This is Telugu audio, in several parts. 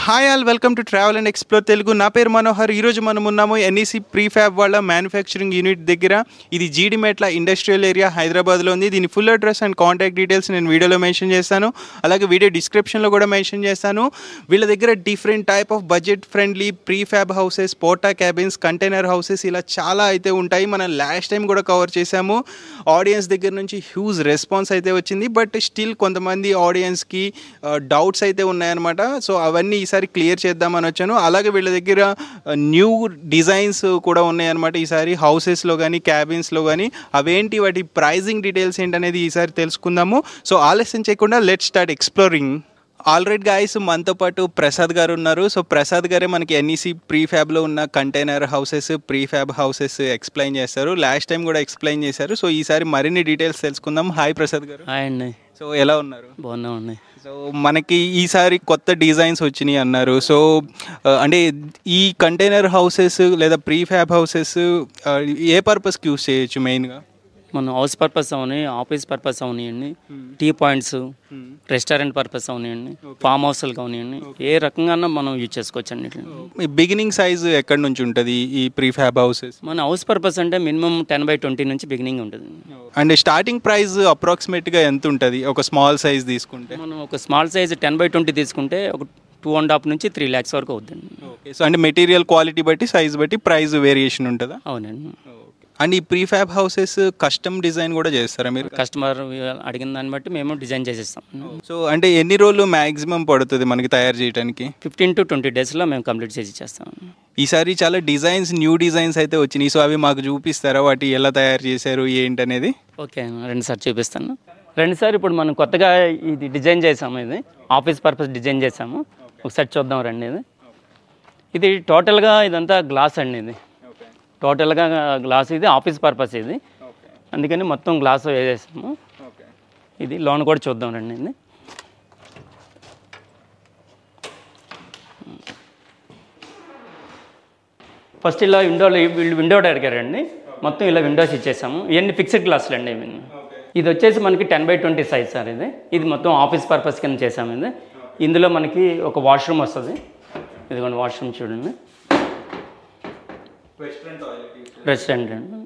Hi all, welcome to travel and explore Telugu. నా పేరు మనోహర్. ఈరోజు మనం ఉన్నాము ఎన్ఈసి ప్రీఫ్యాబ్ వాళ్ళ మ్యానుఫ్యాక్చరింగ్ యూనిట్ దగ్గర. ఇది జీడిమెట్ల ఇండస్ట్రియల్ ఏరియా, హైదరాబాద్లో ఉంది. దీని full address and contact details నేను వీడియోలో మెన్షన్ చేస్తాను, అలాగే వీడియో డిస్క్రిప్షన్లో కూడా మెన్షన్ చేస్తాను. వీళ్ళ దగ్గర different type of budget friendly prefab houses, porta cabins, container houses ఇలా చాలా అయితే ఉంటాయి. మనం లాస్ట్ టైం కూడా కవర్ చేసాము. ఆడియన్స్ దగ్గర నుంచి హ్యూజ్ రెస్పాన్స్ అయితే వచ్చింది. బట్ స్టిల్ కొంతమంది ఆడియన్స్కి డౌట్స్ అయితే ఉన్నాయన్నమాట. సో అవన్నీ ఈసారి క్లియర్ చేద్దామని వచ్చాను. అలాగే వీళ్ళ దగ్గర న్యూ డిజైన్స్ కూడా ఉన్నాయన్నమాట ఈసారి, హౌసెస్లో కానీ క్యాబిన్స్లో కానీ. అవేంటి, వాటి ప్రైజింగ్ డీటెయిల్స్ ఏంటనేది ఈసారి తెలుసుకుందాము. సో ఆలస్యం చేయకుండా let's start exploring. Already guys మనతో పాటు ప్రసాద్ గారు ఉన్నారు. సో ప్రసాద్ గారే మనకి ఎన్ఈసి ప్రీఫ్యాబ్లో ఉన్న container houses, prefab houses explain చేస్తారు. లాస్ట్ టైం కూడా ఎక్స్ప్లెయిన్ చేశారు. సో ఈసారి మరిన్ని డీటెయిల్స్ తెలుసుకుందాం. హాయ్ ప్రసాద్ గారు. హాయ్ అండి. సో ఎలా ఉన్నారు? బాగున్నామండి. సో మనకి ఈసారి కొత్త డిజైన్స్ వచ్చినాయి అన్నారు. సో అంటే ఈ కంటైనర్ హౌసెస్ లేదా ప్రీఫ్యాబ్ హౌసెస్ ఏ పర్పస్కి యూస్ చేయొచ్చు మెయిన్గా? మనం హౌస్ పర్పస్ అవని, ఆఫీస్ పర్పస్ అవనివ్వండి, టీ పాయింట్స్, రెస్టారెంట్ పర్పస్ అవనివ్వండి, ఫామ్ హౌస్లు కానివ్వండి, ఏ రకంగా మనం యూజ్ చేసుకోవచ్చు అన్నిటిని. బిగినింగ్ సైజ్ ఎక్కడి నుంచి ఉంటుంది ఈ ప్రీఫ్యాబ్ హౌసెస్? మన హౌస్ పర్పస్ అంటే మినిమం 10x20 నుంచి బిగినింగ్ ఉంటుంది. అండ్ స్టార్టింగ్ ప్రైస్ అప్రాక్సిమేట్గా ఎంత ఉంటుంది ఒక స్మాల్ సైజ్ తీసుకుంటే? మనం ఒక స్మాల్ సైజ్ 10x20 తీసుకుంటే ఒక 2.5 నుంచి 3 lakhs వరకు అవుతుంది. ఓకే. సో అంటే మెటీరియల్ క్వాలిటీ బట్టి, సైజ్ బట్టి ప్రైస్ వేరియేషన్ ఉంటుందా? అవునండి. అండ్ ఈ ప్రీఫ్యాబ్ హౌసెస్ కస్టమ్ డిజైన్ కూడా చేస్తారా మీరు? కస్టమర్ అడిగిన దాన్ని బట్టి మేము డిజైన్ చేసేస్తాం. సో అంటే ఎన్ని రోజులు మ్యాక్సిమం పడుతుంది మనకి తయారు చేయడానికి? 15 to 20 daysలో మేము కంప్లీట్ చేసి ఇచ్చేస్తాం. ఈసారి చాలా డిజైన్స్, న్యూ డిజైన్స్ అయితే వచ్చినాయి. సో అవి మాకు చూపిస్తారా, వాటి ఎలా తయారు చేశారు ఏంటనేది? ఓకే, రెండుసారి చూపిస్తాను. రెండుసారి ఇప్పుడు మనం కొత్తగా ఇది డిజైన్ చేసాము. ఇది ఆఫీస్ పర్పస్ డిజైన్ చేసాము. ఒకసారి చూద్దాం రండి. ఇది టోటల్గా ఇదంతా గ్లాస్ అండి. ఇది టోటల్గా గ్లాస్, ఇది ఆఫీస్ పర్పస్ ఇది, అందుకని మొత్తం గ్లాస్ వేసేసాము. ఇది లోన్ కూడా చూద్దాం రండి. ఇది ఫస్ట్ ఇలా వీళ్ళు విండో అడిగారండి. మొత్తం ఇలా విండోస్ ఇచ్చేసాము. ఇవన్నీ ఫిక్స్డ్ గ్లాసులు అండి. ఇది వచ్చేసి మనకి 10x20 సైజ్ సార్. ఇది మొత్తం ఆఫీస్ పర్పస్ కింద చేసాము. ఇది ఇందులో మనకి ఒక వాష్రూమ్ వస్తుంది. ఇదిగోండి వాష్రూమ్ చూడండి. రెస్టారెంట్ అండి.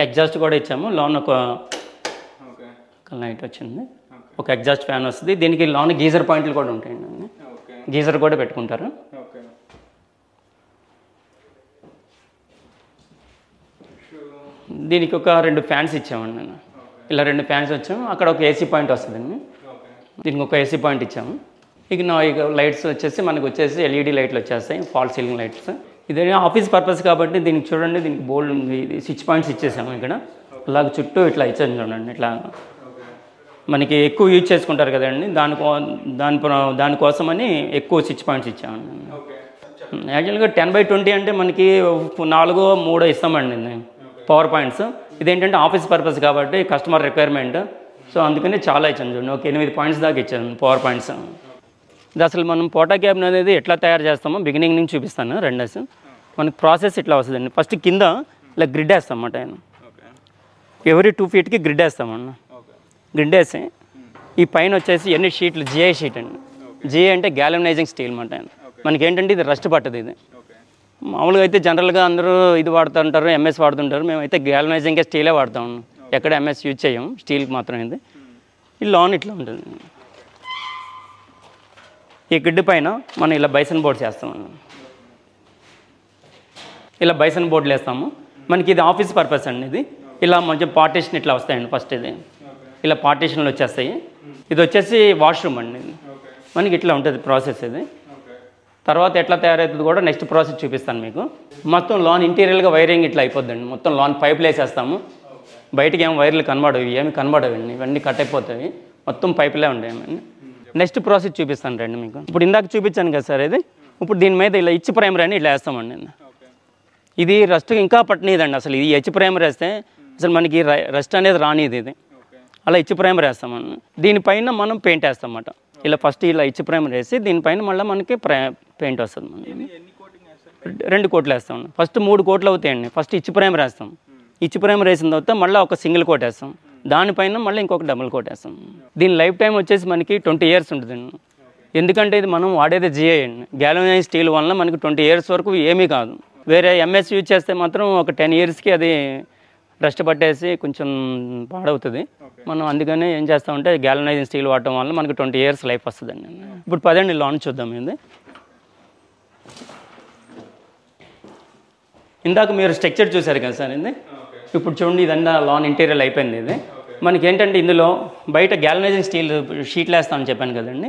ఎగ్జాస్ట్ కూడా ఇచ్చాము. లోన్ ఒక లైట్ వచ్చింది, ఒక ఎగ్జాస్ట్ ఫ్యాన్ వస్తుంది. దీనికి లోన్ గీజర్ పాయింట్లు కూడా ఉంటాయండి. గీజర్ కూడా పెట్టుకుంటారు. దీనికి ఒక 2 ఫ్యాన్స్ ఇచ్చామండి. నేను ఇలా 2 ఫ్యాన్స్ వచ్చాము. అక్కడ ఒక ఏసీ పాయింట్ వస్తుందండి. దీనికి ఒక ఏసీ పాయింట్ ఇచ్చాము. ఇక లైట్స్ వచ్చేసి మనకు వచ్చేసి ఎల్ఈడి లైట్లు వచ్చేస్తాయి, ఫాల్ సీలింగ్ లైట్స్. ఇది ఆఫీస్ పర్పస్ కాబట్టి దీనికి చూడండి, దీనికి బోల్డ్ ఇది స్విచ్ పాయింట్స్ ఇచ్చేసాము. ఇక్కడ ఇలాగ చుట్టూ ఇట్లా ఇచ్చాము చూడండి. ఇట్లా మనకి ఎక్కువ యూజ్ చేసుకుంటారు కదండి, దానికోసమని ఎక్కువ స్విచ్ పాయింట్స్ ఇచ్చామండి. యాక్చువల్గా 10x20 అంటే మనకి 4-3 ఇస్తామండి పవర్ పాయింట్స్. ఇదేంటంటే ఆఫీస్ పర్పస్ కాబట్టి కస్టమర్ రిక్వైర్మెంట్. సో అందుకని చాలా ఇచ్చాను చూడండి. ఒక 8 పాయింట్స్ దాకా ఇచ్చాను పవర్ పాయింట్స్. ఇది అసలు మనం పోటా క్యాబిన్ అనేది ఎట్లా తయారు చేస్తామో బిగినింగ్ నుంచి చూపిస్తాను. రెండేసి మనకి ప్రాసెస్ ఇట్లా వస్తుందండి. ఫస్ట్ కింద ఇలా గ్రిడ్ వేస్తాం అన్నమాట. ఎవరీ 2 feetకి గ్రిడ్ వేస్తామన్న. గ్రిడ్ వేసి ఈ పైన వచ్చేసి ఎన్ని షీట్లు, జిఐ షీట్ అండి. జిఐ అంటే గ్యాలనైజింగ్ స్టీల్ అన్నమాట. మనకి ఏంటంటే ఇది రస్ట్ పట్టదు. ఇది మామూలుగా అయితే జనరల్గా అందరూ ఇది వాడుతుంటారు, ఎంఎస్ వాడుతుంటారు. మేమైతే గ్యాలనైజింగ్ స్టీలే వాడతాం. ఎక్కడ ఎంఎస్ యూజ్ చేయం, స్టీల్కి మాత్రం. ఇది ఈ లోన్ ఇట్లా ఉంటుంది. ఈ గిడ్డు పైన మనం ఇలా బైసన్ బోర్డ్స్ వేస్తాము. ఇలా బైసన్ బోర్డులు వేస్తాము. మనకి ఇది ఆఫీస్ పర్పస్ అండి. ఇది ఇలా మంచి పార్టీషన్ ఇట్లా వస్తాయండి. ఫస్ట్ ఇది ఇలా పార్టీషన్లు వచ్చేస్తాయి. ఇది వచ్చేసి వాష్రూమ్ అండి. మనకి ఇట్లా ఉంటుంది ప్రాసెస్. ఇది తర్వాత ఎట్లా తయారవుతుంది కూడా నెక్స్ట్ ప్రాసెస్ చూపిస్తాను మీకు. మొత్తం లోన్ ఇంటీరియర్గా వైరింగ్ ఇట్లా అయిపోద్దండి. మొత్తం లోన్ పైపులు వేసేస్తాము. బయటకి ఏమి వైర్లు కనబడవు, ఏమి కనబడవండి. ఇవన్నీ కట్ అయిపోతాయి. మొత్తం పైపులే ఉండేవి. నెక్స్ట్ ప్రాసెస్ చూపిస్తాను రండి మీకు. ఇప్పుడు ఇందాక చూపించాను కదా సార్. ఇది ఇప్పుడు దీని మీద ఇలా హెచ్ ప్రైమర్ అని ఇట్లా వేస్తామండి. ఇది రస్ట్ ఇంకా పట్టనిదండి. అసలు ఇది హెచ్ ప్రైమర్ వేస్తే అసలు మనకి రస్ట్ అనేది రానిది. ఇది అలా హెచ్ ప్రైమర్ వేస్తామండి. దీనిపైన మనం పెయింట్ వేస్తామన్నమాట. ఇలా ఫస్ట్ ఇలా హెచ్ ప్రైమర్ వేసి దీనిపైన మళ్ళీ మనకి పెయింట్ వస్తుంది. మనం 2 కోట్లు వేస్తాం. ఫస్ట్ 3 కోట్లు అవుతాయండి. ఫస్ట్ హెచ్ ప్రైమర్ వేస్తాం. హెచ్ ప్రైమర్ వేసిన తర్వాత మళ్ళీ ఒక సింగిల్ కోట్ వేస్తాం. దానిపైన మళ్ళీ ఇంకొక డబుల్ కోట్ వేస్తాం. దీని లైఫ్ టైం వచ్చేసి మనకి 20 years ఉంటుందండి. ఎందుకంటే ఇది మనం వాడేది జిఐ అండి. గ్యాల్వనైజ్ స్టీల్ వల్ల మనకి 20 years వరకు ఏమీ కాదు. వేరే ఎంఎస్ యూజ్ చేస్తే మాత్రం ఒక 10 yearsకి అది రస్ట్ పట్టేసి కొంచెం పాడవుతుంది. మనం అందుకనే ఏం చేస్తామంటే గ్యాల్వనైజింగ్ స్టీల్ వాడటం వల్ల మనకి 20 years లైఫ్ వస్తుందండి. ఇప్పుడు పదండి లాన్ చూద్దాం. ఇది ఇందాక మీరు స్ట్రక్చర్ చూసారు కదా సార్. ఇది ఇప్పుడు చూడండి, ఇదంతా లాన్ ఇంటీరియర్ అయిపోయింది. ఇది మనకి ఏంటంటే ఇందులో బయట గ్యాల్వనైజింగ్ స్టీల్ షీట్లు వేస్తామని చెప్పాను కదండి.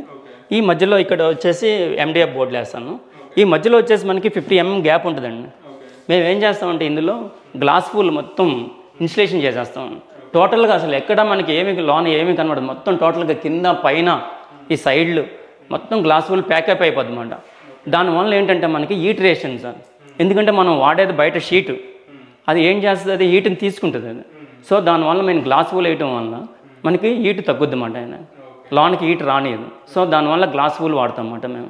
ఈ మధ్యలో ఇక్కడ వచ్చేసి MDF బోర్డులు వేస్తాను. ఈ మధ్యలో వచ్చేసి మనకి 50 mm గ్యాప్ ఉంటుందండి. మేము ఏం చేస్తామంటే ఇందులో గ్లాస్ ఫుల్ మొత్తం ఇన్సులేషన్ చేసేస్తాం. టోటల్గా అసలు ఎక్కడ మనకి లాన్ ఏమీ కనబడదు. మొత్తం టోటల్గా కింద పైన ఈ సైడ్లు మొత్తం గ్లాస్ ఫుల్ ప్యాకప్ అయిపోద్ది అన్నమాట. దానివల్ల ఏంటంటే మనకి హీట్ రేషన్ సార్. ఎందుకంటే మనం వాడేది బయట షీటు, అది ఏం చేస్తుంది, అది హీట్ని తీసుకుంటుంది అది. సో దానివల్ల మేము గ్లాస్ ఫుల్ వేయటం వల్ల మనకి హీట్ తగ్గుద్ది అన్నమాట. ఆయన లాన్కి హీట్ రానియదు. సో దానివల్ల గ్లాస్ ఫుల్ వాడతాం అన్నమాట. మేము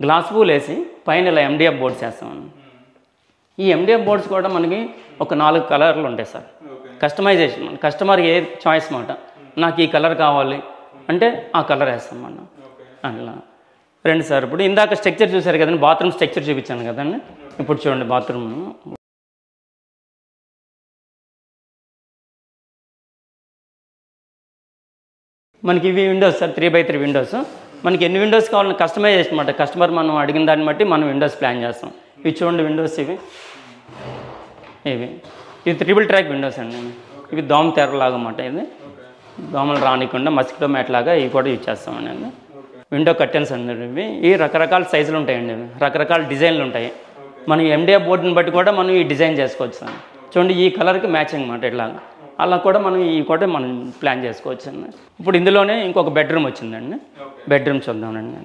గ్లాస్ ఫుల్ వేసి పైన ఇలా MDF బోర్డ్స్ వేస్తామండి. ఈ MDF బోర్డ్స్ కూడా మనకి ఒక 4 కలర్లు ఉంటాయి సార్. కస్టమైజేషన్ కస్టమర్ ఏ చాయిస్ మాట, నాకు ఈ కలర్ కావాలి అంటే ఆ కలర్ వేస్తాం అన్న. అట్లా రండి సార్. ఇప్పుడు ఇందాక స్ట్రక్చర్ చూసారు కదండి, బాత్రూమ్ స్ట్రక్చర్ చూపించాను కదండి. ఇప్పుడు చూడండి బాత్రూమ్. మనకి ఇవి విండోస్ సార్, 3x3 విండోస్. మనకి ఎన్ని విండోస్ కావాలని కస్టమైజేషన్ అనమాట. కస్టమర్ మనం అడిగిన దాన్ని బట్టి మనం విండోస్ ప్లాన్ చేస్తాం. ఇవి చూడండి విండోస్. ఇవి 3 track విండోస్ అండి. ఇవి దోమ తెరలాగా అన్నమాట. ఇది దోమలు రానికుండా మస్కిటో మ్యాట్ లాగా ఇవి కూడా యూజ్ చేస్తామండి. విండో కర్టెన్స్ అండి. ఇవి రకరకాల సైజులు ఉంటాయండి. ఇవి రకరకాల డిజైన్లు ఉంటాయి. మనం MDF బోర్డుని బట్టి కూడా మనం ఈ డిజైన్ చేసుకోవచ్చు సార్. చూడండి ఈ కలర్కి మ్యాచింగ్ అన్నమాట. ఇట్లాగా అలా కూడా మనం ఈ కూడా మనం ప్లాన్ చేసుకోవచ్చు అండి. ఇప్పుడు ఇందులోనే ఇంకొక బెడ్రూమ్ వచ్చిందండి. బెడ్రూమ్ చూద్దామండి.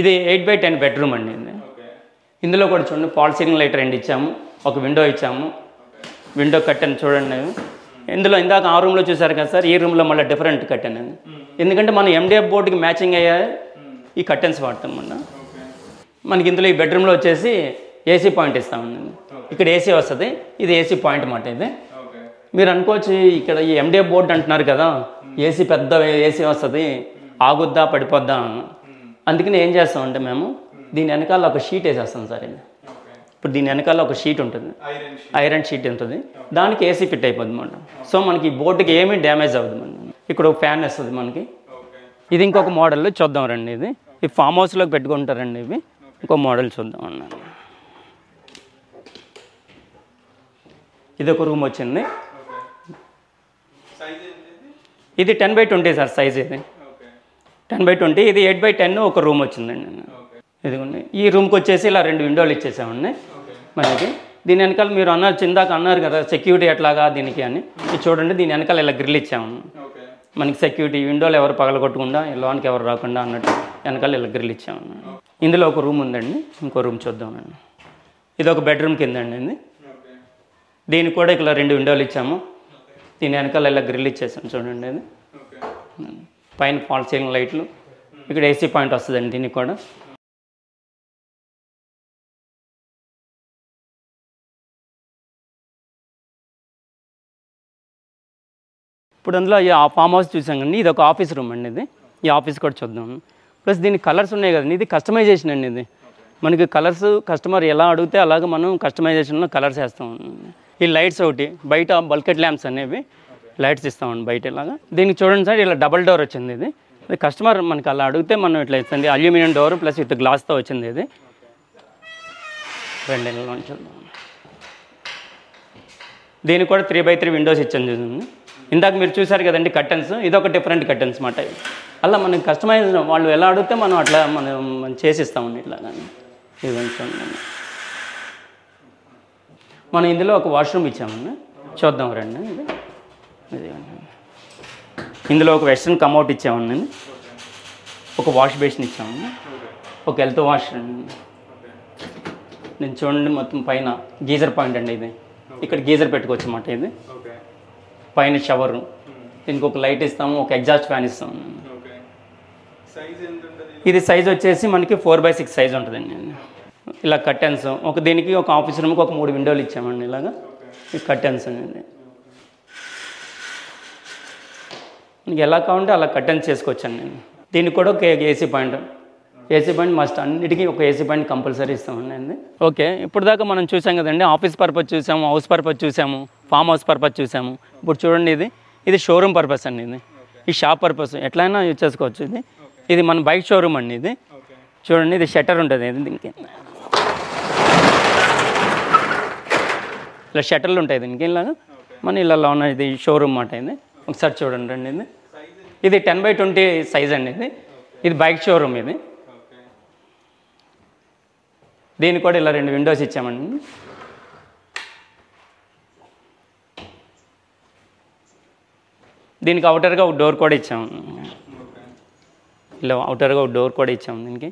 ఇది 8x10 బెడ్రూమ్ అండి. ఇది ఇందులో కూడా చూడండి ఫాల్ సీలింగ్ లైట్ 2 ఇచ్చాము, ఒక విండో ఇచ్చాము. విండో కర్టెన్ చూడండి. ఇందులో ఇందాక ఆ రూమ్లో చూసారు కదా సార్, ఈ రూమ్లో మళ్ళీ డిఫరెంట్ కర్టెన్ అండి. ఎందుకంటే మనం MDF బోర్డుకి మ్యాచింగ్ అయ్యే ఈ కర్టెన్స్ వాడతాం అన్న. మనకి ఇందులో ఈ బెడ్రూమ్లో వచ్చేసి AC పాయింట్ ఇస్తామండి. ఇక్కడ AC వస్తుంది, ఇది AC పాయింట్ అన్నమాట. ఇది మీరు అనుకోవచ్చు ఇక్కడ ఈ MDF బోర్డు అంటున్నారు కదా, AC పెద్ద AC వస్తుంది, ఆగుద్దా పడిపోద్దా. అందుకని ఏం చేస్తామంటే మేము దీని వెనకాల ఒక షీట్ వేసేస్తాం సార్. ఇది ఇప్పుడు దీని వెనకాల ఒక షీట్ ఉంటుంది, ఐరన్ షీట్ ఉంటుంది. దానికి AC ఫిట్ అయిపోద్ది అన్నమాట. సో మనకి ఈ బోర్డుకి ఏమీ డ్యామేజ్ అవ్వదు. మనం ఇక్కడ ఒక ఫ్యాన్ వస్తుంది మనకి. ఇది ఇంకొక మోడల్ చూద్దాం రండి. ఇది ఈ ఫామ్ హౌస్లోకి పెట్టుకుంటారండి. ఇవి ఇంకో మోడల్ చూద్దాం అన్నాను. ఇది ఒక రూమ్ వచ్చింది. ఇది 10x20 సార్ సైజ్. ఇది 10x20. ఇది 8x10 ఒక రూమ్ వచ్చిందండి. ఇదిగోండి ఈ రూమ్కి వచ్చేసి ఇలా 2 విండోలు ఇచ్చేసామండి మనకి. దీని వెనకాల మీరు ఇందాక అన్నారు కదా సెక్యూరిటీ ఎట్లాగా దీనికి అని. ఇది చూడండి దీని వెనకాల ఇలా గ్రిల్ ఇచ్చాము మనకి. సెక్యూరిటీ విండోలు ఎవరు పగలగొట్టకుండా, లోన్కి ఎవరు రాకుండా అన్నట్టు వెనకాల ఇలా గ్రిల్ ఇచ్చాము. ఇందులో ఒక రూమ్ ఉందండి. ఇంకో రూమ్ చూద్దామండి. ఇది ఒక బెడ్రూమ్ కిందండి. ఇది దీనికి కూడా ఇక్కడ 2 విండోలు ఇచ్చాము. దీని వెనకాల ఇలా గ్రిల్ ఇచ్చేసాము చూడండి. ఇది పైన ఫాల్ సీలింగ్ లైట్లు, ఇక్కడ AC పాయింట్ వస్తుందండి దీనికి కూడా. ఇప్పుడు అందులో ఈ ఫామ్ హౌస్ చూసాం కండి. ఇది ఒక ఆఫీస్ రూమ్ అండి. ఇది ఈ ఆఫీస్ కూడా చూద్దాం. ప్లస్ దీనికి కలర్స్ ఉన్నాయి కదండి. ఇది కస్టమైజేషన్ అండి. ఇది మనకి కలర్స్ కస్టమర్ ఎలా అడిగితే అలాగే మనం కస్టమైజేషన్లో కలర్స్ వేస్తాం. ఈ లైట్స్ ఒకటి బయట బల్కెట్ ల్యాంప్స్ అనేవి లైట్స్ ఇస్తామండి బయట ఇలాగా. దీనికి చూడండి సార్ ఇలా డబల్ డోర్ వచ్చింది. ఇది కస్టమర్ మనకి అలా అడిగితే మనం ఇట్లా ఇస్తుంది. అల్యూమినియం డోర్ ప్లస్ విత్ గ్లాస్తో వచ్చింది. ఇది 2 నెలల నుంచి దీనికి కూడా 3x3 విండోస్ ఇచ్చాను చూడండి. ఇందాక మీరు చూసారు కదండి కర్టెన్స్. ఇది ఒక డిఫరెంట్ కర్టెన్స్ మాట. అలా మనకి కస్టమైజ్ వాళ్ళు ఎలా అడిగితే మనం అట్లా మనం చేసిస్తామండి ఇట్లా. ఇది చూడండి. మనం ఇందులో ఒక వాష్రూమ్ ఇచ్చామండి. చూద్దాం రండి. ఇది ఇందులో ఒక వెస్ట్రన్ కమ్అట్ ఇచ్చామండి. ఒక వాష్ బేసిన్ ఇచ్చామండి. ఒక హెల్త్ వాష్ అండి. నేను చూడండి మొత్తం పైన గీజర్ పాయింట్ అండి. ఇది ఇక్కడ గీజర్ పెట్టుకోవచ్చు అన్నమాట. ఇది పైన షవరు, దీనికి ఒక లైట్ ఇస్తాము, ఒక ఎగ్జాస్ట్ ఫ్యాన్ ఇస్తాము. ఇది సైజ్ వచ్చేసి మనకి 4x6 సైజ్ ఉంటుందండి. ఇలా కర్టెన్స్ ఒక దీనికి ఒక ఆఫీస్ రూమ్కి ఒక 3 విండోలు ఇచ్చామండి. ఇలాగా ఈ కర్టెన్స్ అనేది మీకు ఎలా కావాలంటే అలా కర్టెన్స్ చేసుకోవచ్చండి నేను. దీనికి కూడా ఒక ఏసీ పాయింట్ మస్ట్, అన్నిటికీ ఒక ఏసీ పాయింట్ కంపల్సరీ ఇస్తామండి. ఓకే, ఇప్పుడు దాకా మనం చూసాం కదండి, ఆఫీస్ పర్పస్ చూసాము, హౌస్ పర్పస్ చూసాము, ఫామ్ హౌస్ పర్పస్ చూసాము. ఇప్పుడు చూడండి, ఇది షోరూమ్ పర్పస్ అండి. ఈ షాప్ పర్పస్ ఎట్లయినా యూజ్ చేసుకోవచ్చు. ఇది మన బైక్ షోరూమ్ అండి. ఇది చూడండి, ఇది షట్టర్ ఉంటుంది. దీనికి ఇలా షట్టర్లు ఉంటాయి దీనికి. ఇలా మన ఇళ్ళలో ఉన్న ఇది షోరూమ్ మాట. ఇది ఒకసారి చూడండి రండి. ఇది 10x20 సైజ్ అండి. ఇది బైక్ షోరూమ్. దీనికి కూడా ఇలా 2 విండోస్ ఇచ్చామండి. దీనికి అవుటర్గా ఒక డోర్ కూడా ఇచ్చాము. ఇలా అవుటర్గా ఒక డోర్ కూడా ఇచ్చాము. దీనికి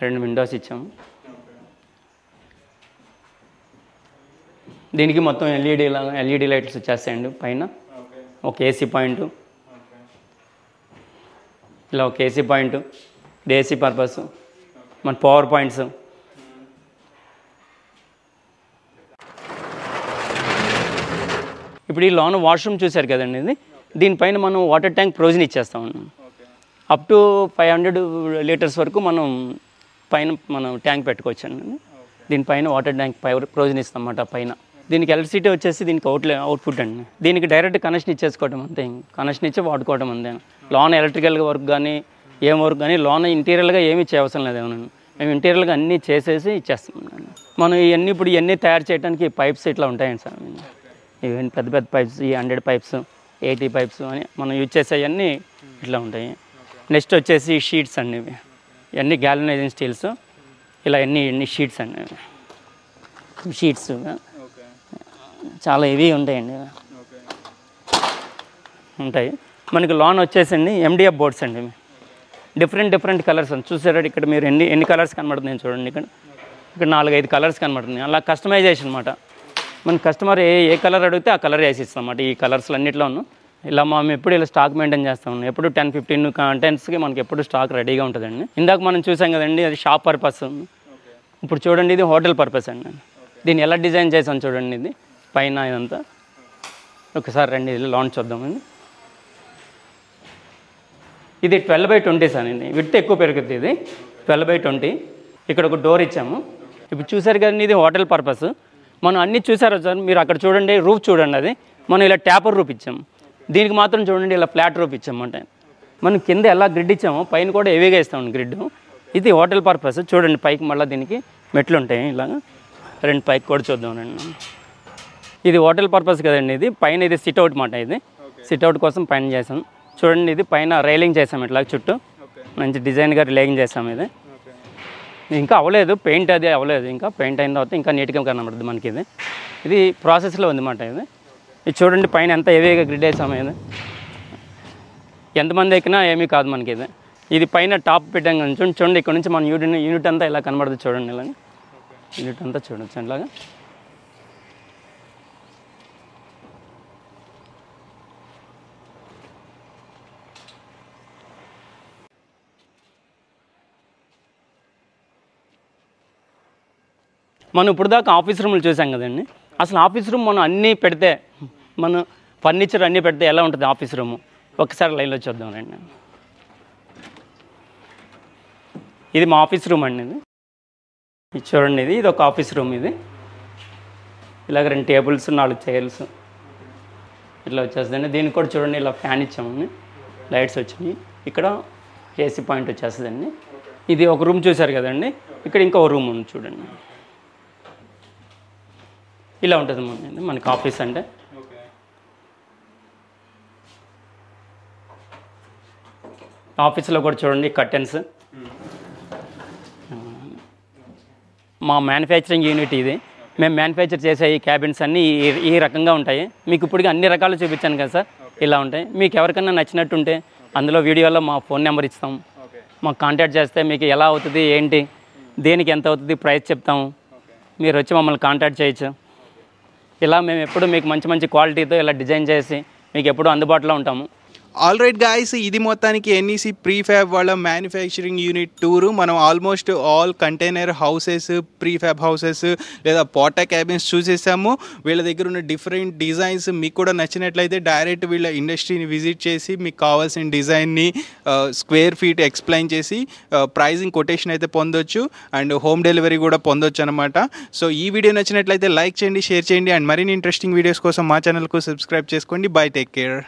2 విండోస్ ఇచ్చాము. దీనికి మొత్తం ఎల్ఈడి లైట్స్ వచ్చేస్తాయండి. పైన ఒక ఏసీ పాయింట్, ఇలా ఒక ఏసీ పాయింట్, ఇది ఏసీ పర్పస్, మన పవర్ పాయింట్స్. ఇప్పుడు ఈ లోన వాష్రూమ్ చూశారు కదండి. దీనిపైన మనం వాటర్ ట్యాంక్ ప్రొవిజన్ ఇచ్చేస్తాం. అప్ టు 500 లీటర్స్ వరకు మనం ట్యాంక్ పెట్టుకోవచ్చండి. దీనిపైన వాటర్ ట్యాంక్ ప్రొవిజన్ ఇస్తాం అన్నమాట పైన. దీనికి ఎలక్ట్రిసిటీ వచ్చేసి దీనికి అవుట్పుట్ అండి. దీనికి డైరెక్ట్ కనెక్షన్ ఇచ్చేసుకోవటం అంతే, కనెక్షన్ ఇచ్చి వాడుకోవడం అంతే. లోన్ ఎలక్ట్రికల్ వర్క్ కానీ ఏం వర్క్ కానీ లోన్ ఇంటీరియర్గా ఏమీ చేయవసరం లేదు. ఏమన్నా మేము ఇంటీరియర్గా అన్నీ చేసేసి ఇచ్చేస్తాం. మనం ఇప్పుడు ఇవన్నీ తయారు చేయడానికి పైప్స్ ఇట్లా ఉంటాయండి సార్. ఇవన్నీ పెద్ద పెద్ద పైప్స్, ఈ 100 పైప్స్, 80 పైప్స్ అని మనం యూజ్ చేసేవన్నీ ఇట్లా ఉంటాయి. నెక్స్ట్ వచ్చేసి షీట్స్ అండి. ఇవన్నీ గ్యాల్వనైజింగ్ స్టీల్స్. ఇలా ఎన్ని షీట్స్ అండి. షీట్స్ చాలా హెవీ ఉంటాయండి. ఉంటాయి. మనకి లోన్ వచ్చేసండి MDF బోర్డ్స్ అండి. డిఫరెంట్ కలర్స్ అని చూసారా ఇక్కడ మీరు ఎన్ని కలర్స్ కనబడుతున్నాయి చూడండి. ఇక్కడ 4-5 కలర్స్ కనబడుతుంది. అలా కస్టమైజేషన్ అనమాట. మన కస్టమర్ ఏ కలర్ అడిగితే ఆ కలర్ వేసి ఇస్తాం అన్నమాట. ఈ కలర్స్లో అన్నింటిలోనూ ఇలా మేము ఎప్పుడు ఇలా స్టాక్ మెయింటైన్ చేస్తాం. ఎప్పుడు 10-15 కంటెంట్స్కి మనకి ఎప్పుడు స్టాక్ రెడీగా ఉంటుందండి. ఇందాక మనం చూసాం కదండి, అది షాప్ పర్పస్. ఇప్పుడు చూడండి, ఇది హోటల్ పర్పస్ అండి. దీన్ని ఎలా డిజైన్ చేసాం చూడండి. ఇది పైన ఇదంతా ఒకసారి రండి లాంచ్ చూద్దామండి. ఇది 12x20 సార్ అండి. విడ్త్ ఎక్కువ పెరుగుతుంది. ఇది 12x20. ఇక్కడ ఒక డోర్ ఇచ్చాము. ఇప్పుడు చూసారు కదండి, ఇది హోటల్ పర్పస్. మనం అన్నీ చూసారు సార్. మీరు అక్కడ చూడండి, రూఫ్ చూడండి. అది మనం ఇలా ట్యాపర్ రూఫ్ ఇచ్చాము. దీనికి మాత్రం చూడండి ఇలా ఫ్లాట్ రూఫ్ ఇచ్చామంటే. మనం కింద ఎలా గ్రిడ్ ఇచ్చామో పైన కూడా హెవీగా ఇస్తామండి గ్రిడ్. ఇది హోటల్ పర్పస్. చూడండి పైకి మళ్ళీ దీనికి మెట్లు ఉంటాయి. ఇలాగా 2 పైకి కూడా చూద్దామండి. ఇది హోటల్ పర్పస్ కదండి. ఇది పైన ఇది సిట్అవుట్ మాట. ఇది సిట్అవుట్ కోసం పైన చేసాం. చూడండి, ఇది పైన రైలింగ్ చేసాం. ఇట్లా చుట్టూ మంచి డిజైన్గా రైలింగ్ చేసాం. ఇది ఇంకా అవ్వలేదు, పెయింట్ అది అవ్వలేదు. ఇంకా పెయింట్ అయిన తర్వాత ఇంకా నీట్గా కనబడుతుంది మనకి. ఇది ప్రాసెస్లో ఉంది మాట. ఇది చూడండి పైన ఎంత హెవీగా గ్రిడ్ వేసాము. ఇది ఎంతమంది ఎక్కినా ఏమీ కాదు మనకి. ఇది పైన టాప్ పెట్టాం కానీ చూడండి, ఇక్కడ నుంచి మన యూనిట్ అంతా ఇలా కనబడుతుంది. చూడండి ఇలా యూనిట్ అంతా చూడొచ్చు ఇలాగా. మనం ఇప్పుడు దాకా ఆఫీస్ రూమ్లు చూసాం కదండి. అసలు ఆఫీస్ రూమ్ మనం అన్నీ పెడితే, మన ఫర్నిచర్ అన్నీ పెడితే ఎలా ఉంటుంది ఆఫీస్ రూము? ఒకసారి లైన్లో చూద్దాం రండి. ఇది మా ఆఫీస్ రూమ్ అండి. ఇది చూడండి, ఇది ఒక ఆఫీస్ రూమ్. ఇది ఇలాగ 2 టేబుల్స్, 4 చైర్స్ ఇట్లా వచ్చేస్తుందండి. దీనికి కూడా చూడండి ఇలా ఫ్యాన్ ఇచ్చామండి, లైట్స్ వచ్చినాయి. ఇక్కడ ఏసీ పాయింట్ వచ్చేస్తుందండి. ఇది ఒక రూమ్ చూసారు కదండి. ఇక్కడ ఇంకో రూమ్ ఉంది చూడండి. ఇలా ఉంటుంది మనకి ఆఫీస్ అంటే. ఆఫీస్లో కూడా చూడండి కర్టెన్స్. మా మ్యానుఫ్యాక్చరింగ్ యూనిట్ ఇది. మేము మ్యానుఫ్యాక్చర్ చేసే ఈ క్యాబిన్స్ అన్నీ ఈ రకంగా ఉంటాయి. మీకు ఇప్పటికీ అన్ని రకాలు చూపించాను కదా సార్. ఇలా ఉంటాయి. మీకు ఎవరికైనా నచ్చినట్టుంటే అందులో వీడియోలో మా ఫోన్ నెంబర్ ఇస్తాం. మాకు కాంటాక్ట్ చేస్తే మీకు ఎలా అవుతుంది, ఏంటి, దేనికి ఎంత అవుతుంది ప్రైస్ చెప్తాము. మీరు వచ్చి మమ్మల్ని కాంటాక్ట్ చేయొచ్చు. ఇలా మేము ఎప్పుడు మీకు మంచి క్వాలిటీతో ఇలా డిజైన్ చేసి మీకు ఎప్పుడూ అందుబాటులో ఉంటాము. ఆల్ రైట్ గాయస్, ఇది మొత్తానికి ఎన్ఈసి ప్రీఫ్యాబ్ వాళ్ళ మ్యానుఫ్యాక్చరింగ్ యూనిట్ టూరు. మనం almost all container houses, prefab houses లేదా పోటా క్యాబిన్స్ చూసేసాము. వీళ్ళ దగ్గర ఉన్న డిఫరెంట్ డిజైన్స్ మీకు కూడా నచ్చినట్లయితే డైరెక్ట్ వీళ్ళ ఇండస్ట్రీని విజిట్ చేసి మీకు కావాల్సిన డిజైన్ని స్క్వేర్ ఫీట్ ఎక్స్ప్లెయిన్ చేసి ప్రైజింగ్ కొటేషన్ అయితే పొందొచ్చు అండ్ హోమ్ డెలివరీ కూడా పొందొచ్చు అనమాట. సో ఈ వీడియో నచ్చినట్లయితే లైక్ చేయండి, షేర్ చేయండి అండ్ మరిన్ని ఇంట్రెస్టింగ్ వీడియోస్ కోసం మా ఛానల్కు సబ్స్క్రైబ్ చేసుకోండి. By, take care.